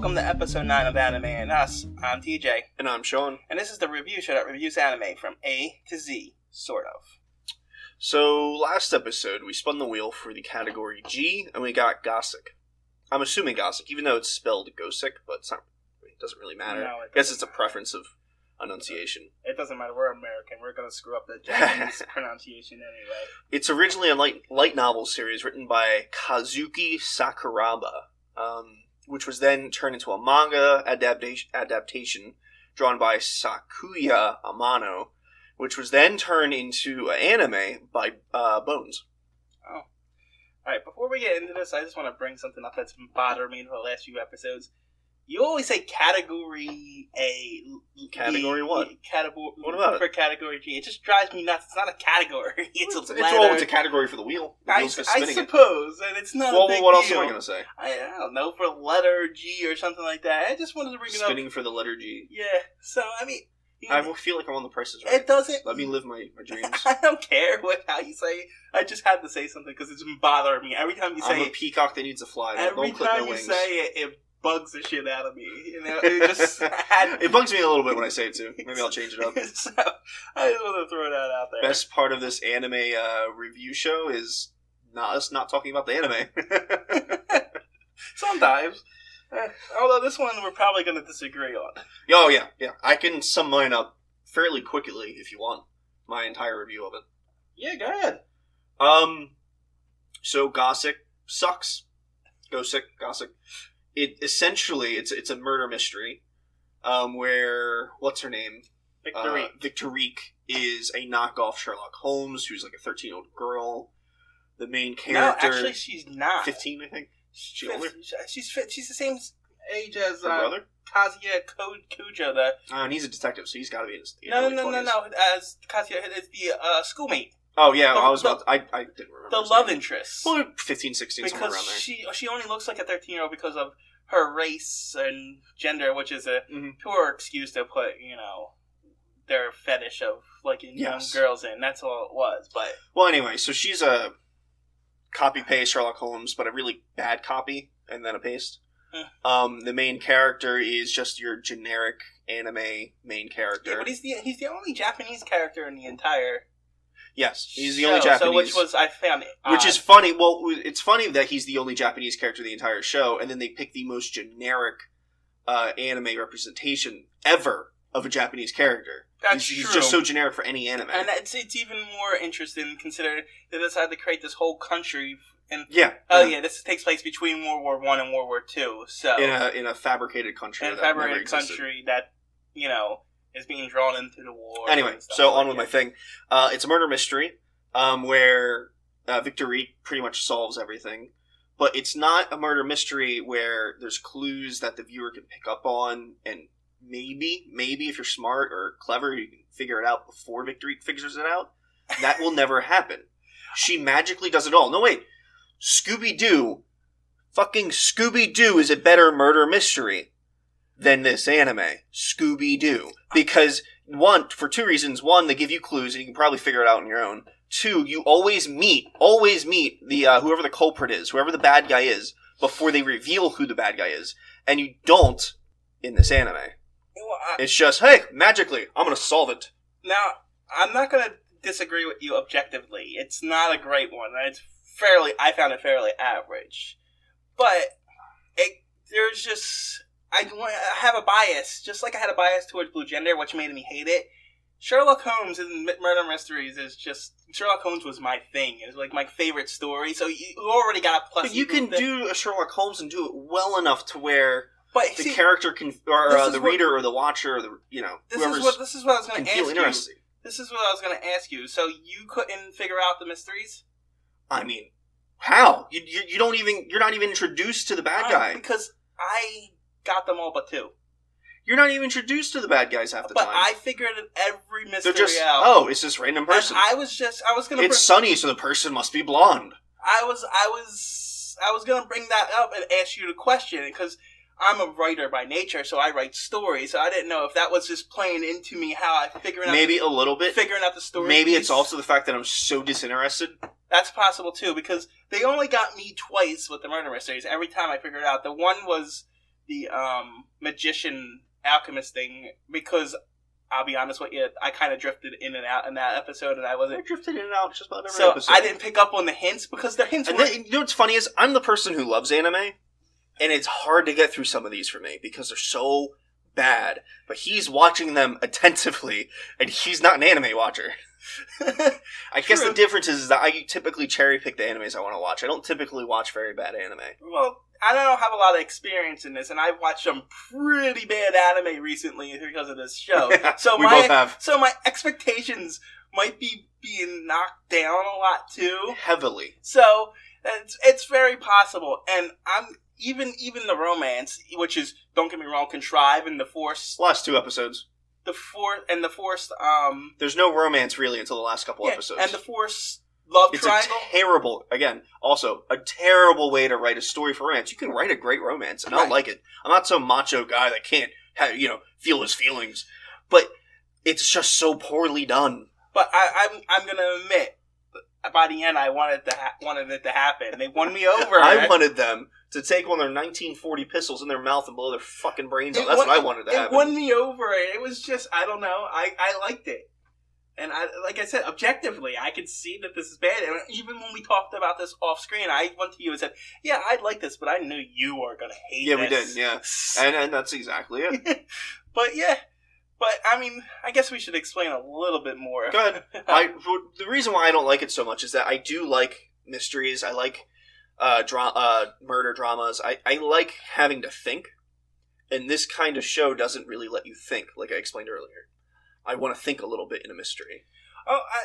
welcome to episode 9 of Anime and Us. I'm TJ. And I'm Shawn. And this is the review show that reviews anime from A to Z, sort of. So, last episode, we spun the wheel for the category G, and we got Gosick. I'm assuming Gosick, even though it's spelled Gosick, but it doesn't really matter. No, I guess it's a preference of enunciation. It doesn't matter. We're American. We're going to screw up the Japanese pronunciation anyway. It's originally a light novel series written by Kazuki Sakuraba, which was then turned into a manga adaptation drawn by Sakuya Amano, which was then turned into an anime by Bones. Oh. Alright, before we get into this, I just want to bring something up that's been bothering me for the last few episodes. You always say category A. Category what? What about it? For category G. It just drives me nuts. It's not a category. It's a letter. It's a category for the wheel. I suppose, and it's not a big what deal. else am I going to say? I don't know, for letter G or something like that. I just wanted to bring it up. Spinning for the letter G. Yeah, so, I mean... I feel like I'm on the Price is Right. It doesn't... Let me live my dreams. I don't care how you say it. I just had to say something because it's been bothering me. Every time you say I'm a peacock that needs to fly. Every don't clip time my you wings. say it, it bugs the shit out of me. You know, it just... It bugs me a little bit when I say it too. Maybe I'll change it up. So, I just want to throw that out there. Best part of this anime review show is us not talking about the anime. Sometimes. Although this one we're probably going to disagree on. Oh, yeah. I can sum mine up fairly quickly if you want my entire review of it. Yeah, go ahead. So Gosick sucks. Gosick. It essentially it's a murder mystery, where what's her name? Victorique is a knockoff Sherlock Holmes who's like a 13-year-old girl. The main character. No, actually, she's not. 15, I think. She's older. She's the same age as her brother. Kazuya Kujo. And he's a detective, so he's got to be in his No. early 20s. As Kazuya is the schoolmate. Oh yeah, I didn't remember. The love interest. Well, 15, 16, somewhere around there. Because she only looks like a 13-year-old because of her race and gender, which is a pure excuse to put, their fetish of liking young girls in. That's all it was. But well, anyway, so she's a copy-paste Sherlock Holmes, but a really bad copy, and then a paste. The main character is just your generic anime main character. Yeah, but he's the only Japanese character in the entire... Yes, he's the only Japanese. So which was, I found it odd. Which is funny. Well, it's funny that he's the only Japanese character in the entire show, and then they pick the most generic anime representation ever of a Japanese character. That's He's true. just so generic for any anime. And it's even more interesting considering they decided to create this whole country. And this takes place between World War I and World War II. So in a fabercated country. That is being drawn into the war. Anyway, so on with my thing. It's a murder mystery where Victorique pretty much solves everything. But it's not a murder mystery where there's clues that the viewer can pick up on, and maybe if you're smart or clever, you can figure it out before Victorique figures it out. That will never happen. She magically does it all. No, wait. Fucking Scooby-Doo is a better murder mystery than this anime. Scooby-Doo. Because, for two reasons. One, they give you clues and you can probably figure it out on your own. Two, you always meet the whoever the culprit is, whoever the bad guy is, before they reveal who the bad guy is. And you don't in this anime. It's just, hey, magically, I'm going to solve it. Now, I'm not going to disagree with you objectively. It's not a great one. I found it fairly average. But there's just... I have a bias, just like I had a bias towards Blue Gender, which made me hate it. Sherlock Holmes in murder mysteries is just... Sherlock Holmes was my thing. It was like my favorite story, so you already got a plus. But you can do a Sherlock Holmes and do it well enough to where the character can... Or the reader or the watcher or the... This is what I was going to ask you. Interesting. This is what I was going to ask you. So you couldn't figure out the mysteries? I mean, how? You're not even introduced to the bad guy. Because I got them all but two. You're not even introduced to the bad guys half the time. But I figured every mystery out. Oh, it's this random person. And I was going to... It's sunny, so the person must be blonde. I was going to bring that up and ask you the question, because I'm a writer by nature, so I write stories, so I didn't know if that was just playing into me how I figuring out... Maybe a little bit. Figuring out the story. Maybe it's also the fact that I'm so disinterested. That's possible, too, because they only got me twice with the murder mysteries. Every time I figured it out. The one was the magician alchemist thing, because I'll be honest with you, I kind of drifted in and out in that episode, and I wasn't. I drifted in and out just about every so episode. I didn't pick up on the hints because the hints. And then, you know what's funny is I'm the person who loves anime, and it's hard to get through some of these for me because they're so bad. But he's watching them attentively, and he's not an anime watcher. I guess the difference is that I typically cherry pick the animes I want to watch. I don't typically watch very bad anime. Well, I don't have a lot of experience in this, and I've watched some pretty bad anime recently because of this show. So we both have. So my expectations might be being knocked down a lot too, Heavily. So it's very possible, and I'm even the romance, which is, don't get me wrong, contrived in the force. Last 2 episodes. The forced. There's no romance really until the last couple episodes. And the forced love triangle. It's a terrible, again, also a terrible way to write a story for romance. You can write a great romance, and I like it. I'm not some macho guy that can't, feel his feelings, but it's just so poorly done. But I'm gonna admit, by the end, I wanted it to happen. They won me over. I wanted them to take one of their 1940 pistols in their mouth and blow their fucking brains out. That's what I wanted to happen. It won me over. It was just, I don't know. I liked it. And like I said, objectively, I could see that this is bad. And even when we talked about this off screen, I went to you and said, yeah, I'd like this, but I knew you were going to hate it. Yeah, we did, yeah. And that's exactly it. But yeah. But, I mean, I guess we should explain a little bit more. Go ahead. The reason why I don't like it so much is that I do like mysteries. I like murder dramas. I like having to think. And this kind of show doesn't really let you think, like I explained earlier. I want to think a little bit in a mystery.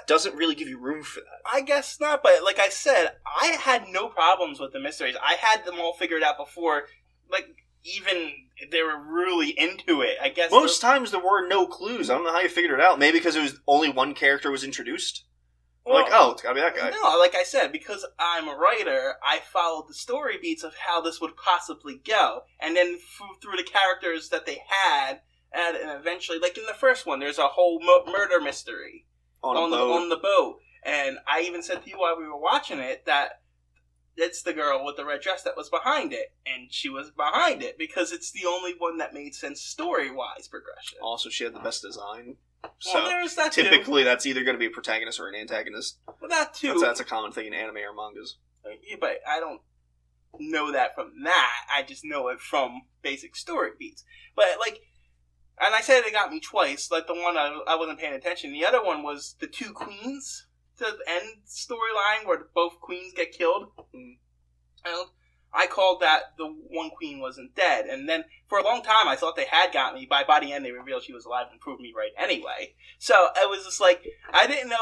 Doesn't really give you room for that. I guess not, but like I said, I had no problems with the mysteries. I had them all figured out before, even they were really into it. I guess most times there were no clues. I don't know how you figured it out. Maybe because it was only one character was introduced. Well, it's gotta be that guy. No, like I said, because I'm a writer, I followed the story beats of how this would possibly go, and then through the characters that they had, and eventually, like in the first one, there's a whole murder mystery on the boat, and I even said to you while we were watching it that it's the girl with the red dress that was behind it, and she was behind it because it's the only one that made sense story-wise progression. Also, she had the best design. So well, there's that typically too. That's either going to be a protagonist or an antagonist. Well, that too. That's a common thing in anime or mangas. Yeah, but I don't know that from that. I just know it from basic story beats. But and I said it got me twice. Like the one I wasn't paying attention. The other one was the 2 queens to the end storyline where both queens get killed. And I called that the one queen wasn't dead. And then for a long time I thought they had got me. By the end they revealed she was alive and proved me right anyway. So it was just like, I didn't know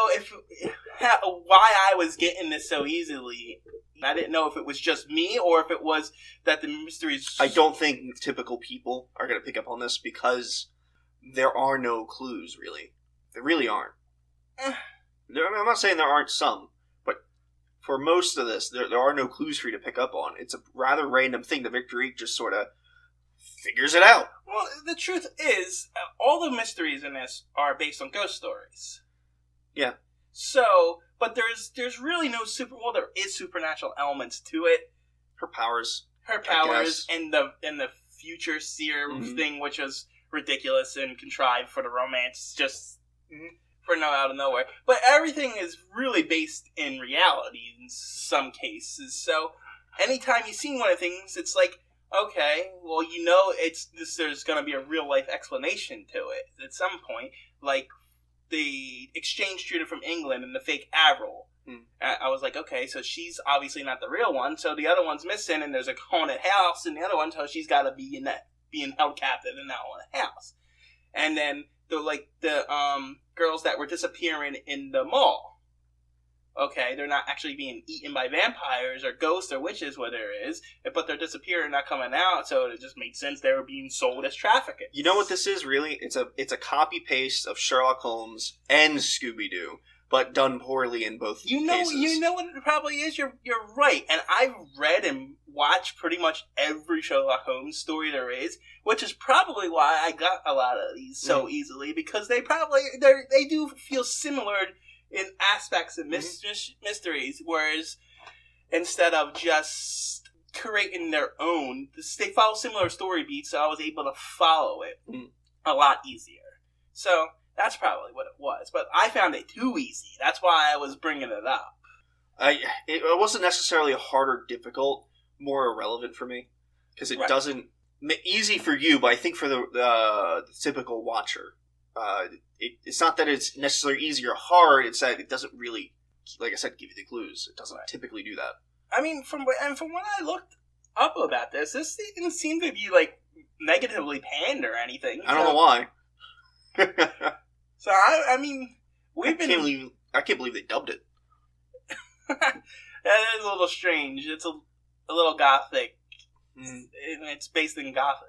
why I was getting this so easily. I didn't know if it was just me or if it was that the mysteries... I don't think typical people are going to pick up on this because there are no clues, really. There really aren't. I'm not saying there aren't some, but for most of this, there are no clues for you to pick up on. It's a rather random thing. The Victory just sort of figures it out. Well, the truth is, all the mysteries in this are based on ghost stories. Yeah. So... But there's really no well, there is supernatural elements to it. Her powers, and the future seer thing, which was ridiculous and contrived for the romance, just for out of nowhere. But everything is really based in reality in some cases. So anytime you see one of the things, it's like, okay, well, there's going to be a real life explanation to it at some point, like the exchange student from England and the fake Avril. I was like, okay, so she's obviously not the real one, so the other one's missing, and there's a haunted house in the other one, so she's got to be being held captive in that haunted house. And then the girls that were disappearing in the mall. Okay, they're not actually being eaten by vampires or ghosts or witches, whatever it is, but they're disappearing, not coming out, so it just made sense they were being sold as traffickers. You know what this is, really? It's a copy-paste of Sherlock Holmes and Scooby-Doo, but done poorly in both cases. You know what it probably is? You're right, and I've read and watched pretty much every Sherlock Holmes story there is, which is probably why I got a lot of these so easily, because they do feel similar in aspects of mysteries, whereas instead of just creating their own. They follow similar story beats, so I was able to follow it a lot easier. So that's probably what it was. But I found it too easy. That's why I was bringing it up. It wasn't necessarily hard or difficult, more irrelevant for me. Because it doesn't... Easy for you, but I think for the typical watcher, it's not that it's necessarily easy or hard, it's that it doesn't really, like I said, give you the clues. It doesn't typically do that. I mean, from what I looked up about this didn't seem to be, like, negatively panned or anything. I don't know why. So, I mean, I can't believe they dubbed it. That is a little strange. It's a little gothic. It's based in goth.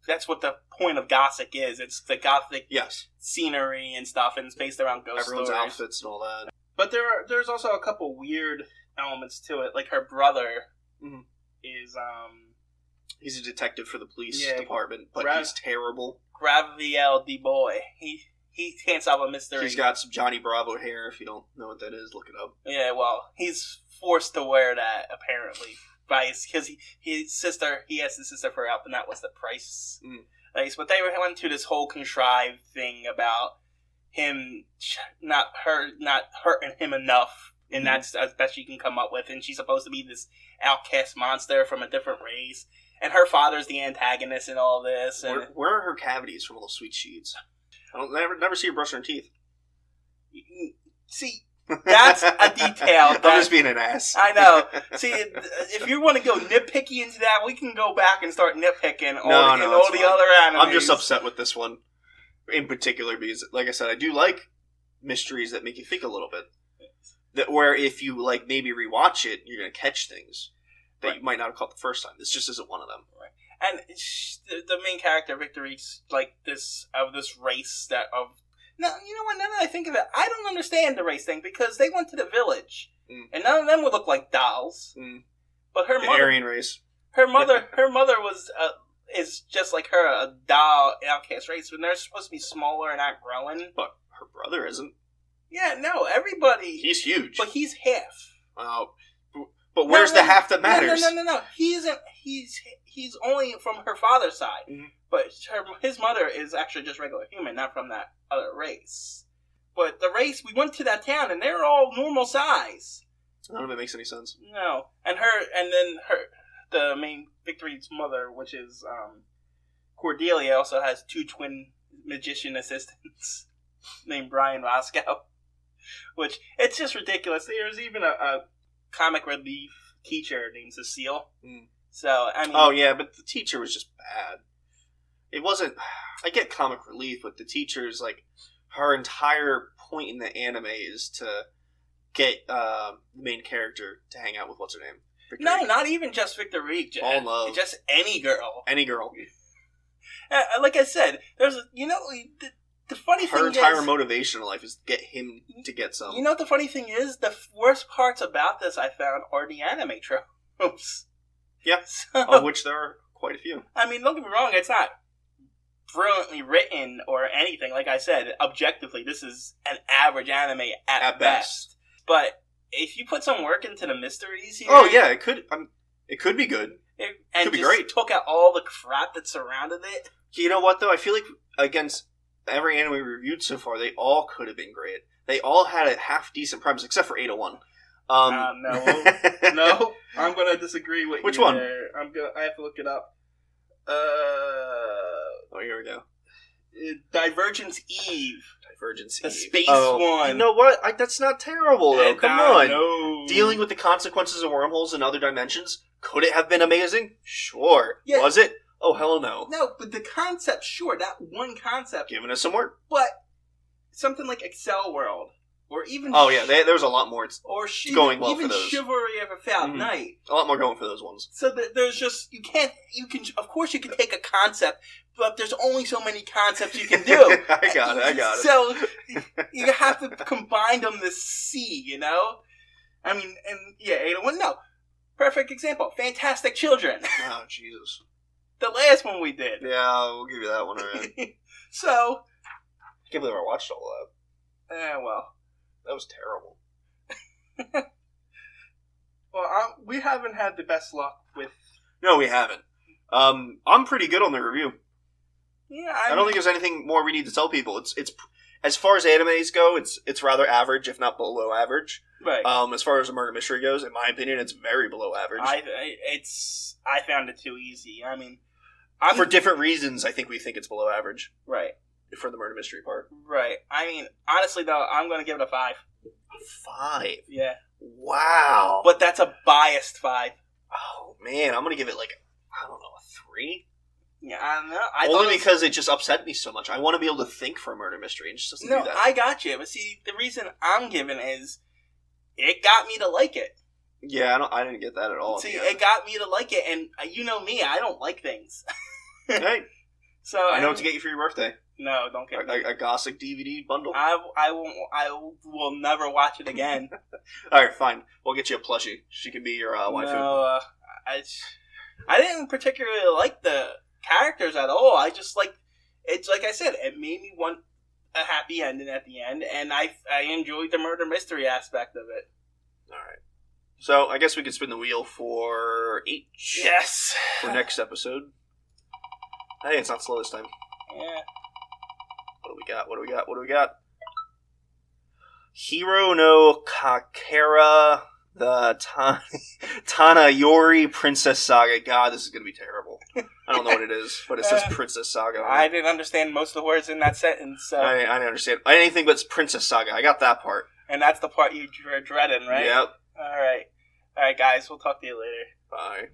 That's what the point of Gosick is. It's the gothic scenery and stuff, and it's based around ghost Everyone's stories. Outfits and all that. But there's also a couple weird elements to it. Like her brother is he's a detective for the police department, but he's terrible. Graviel D. Boy. He can't solve a mystery. He's got some Johnny Bravo hair. If you don't know what that is, look it up. Yeah, well, he's forced to wear that apparently because his sister. He asked his sister for help, and that was the price. But they went to this whole contrived thing about him not hurting him enough, and that's as best you can come up with. And she's supposed to be this outcast monster from a different race, and her father's the antagonist in all this. And where are her cavities from all those sweet sheets? I don't never see her brush her teeth. See, that's a detail. I'm just being an ass. I know. See, if you want to go nitpicky into that, we can go back and start nitpicking all the other animes. I'm just upset with this one in particular because, like I said, I do like mysteries that make you think a little bit. That where if you like maybe rewatch it, you're gonna catch things that you might not have caught the first time. This just isn't one of them. Right. And the main character, Victory's like this race that of. Now, you know what? Now that I think of it, I don't understand the race thing because they went to the village, and none of them would look like dolls. But her mother, Aryan race. Her mother was is just like her, a doll outcast race, when they're supposed to be smaller and not growing. But her brother isn't. Yeah, no, everybody. He's huge, but he's half. Oh. But where's the half that matters? No. He isn't. He's only from her father's side. But his mother is actually just regular human, not from that other race. But the race, we went to that town, and they're all normal size. None of it makes any sense. No. And the main Victory's mother, which is Cordelia, also has two twin magician assistants named Brian Roscoe. Which, it's just ridiculous. There's even a comic relief teacher named Cecile. So, I mean... Oh, yeah, but the teacher was just bad. It wasn't... I get comic relief, but the teacher's, like... Her entire point in the anime is to get the main character to hang out with, what's her name? Victory. No, not even just Victory. All in love. Just any girl. Any girl. Like I said, there's... The funny thing is... Her entire motivation in life is to get him to get some. You know what the funny thing is? The worst parts about this, I found, are the anime tropes. Yeah, of which there are quite a few. I mean, don't get me wrong, it's not brilliantly written or anything. Like I said, objectively, this is an average anime at best. But if you put some work into the mysteries here... Oh, yeah, it could be good. It could be great. Took out all the crap that surrounded it. You know what, though? I feel like against every anime we reviewed so far, they all could have been great. They all had a half-decent premise, except for 801. No, I'm going to disagree with Which you one? there. I have to look it up. Oh, here we go. Divergence Eve. The space one. You know what? that's not terrible, though. Come on. No. Dealing with the consequences of wormholes in other dimensions, could it have been amazing? Sure. Yeah. Was it? Oh, hell no. No, but the concept, sure, that one concept. Giving us some work. But something like Excel World, or even... Oh, yeah, there was a lot more going well even for those. Chivalry of a Foul Knight. A lot more going for those ones. So there's just, of course you can take a concept, but there's only so many concepts you can do. I got it. So you have to combine them to see, you know? I mean, and yeah, 801, no. Perfect example. Fantastic Children. Oh, Jesus. The last one we did. Yeah, we'll give you that one, alright. So... I can't believe I watched all that. Well. That was terrible. Well, we haven't had the best luck with. No, we haven't. I'm pretty good on the review. Yeah, I don't think there's anything more we need to tell people. It's as far as animes go, it's rather average, if not below average. Right. As far as a murder mystery goes, in my opinion, it's very below average. I found it too easy. I mean, for different reasons, I think we think it's below average. Right. For the murder mystery part. Right. I mean, honestly though, I'm going to give it a 5. A 5? Yeah. Wow. But that's a biased 5. Oh man, I'm going to give it I don't know, a 3. Yeah, I don't know. Only because it just upset me so much. I want to be able to think for a murder mystery, and it just doesn't do that. I got you. But see, the reason I'm giving is it got me to like it. Yeah, I didn't get that at all. See, it got me to like it, and you know me, I don't like things. Hey, so I know what to get you for your birthday. No, don't get me. A Gosick DVD bundle. I won't. I will never watch it again. All right, fine. We'll get you a plushie. She can be your waifu. No, I didn't particularly like the characters at all. I just it's like I said, it made me want a happy ending at the end, and I enjoyed the murder mystery aspect of it. All right. So I guess we could spin the wheel for H. Yes. For next episode. Hey, it's not slow this time. Yeah. What do we got? Hiro no Kakera, the Tanayori Princess Saga. God, this is going to be terrible. I don't know what it is, but it says Princess Saga. I didn't understand most of the words in that sentence. So. I didn't understand anything but Princess Saga. I got that part. And that's the part you dreading, right? Yep. All right, guys. We'll talk to you later. Bye.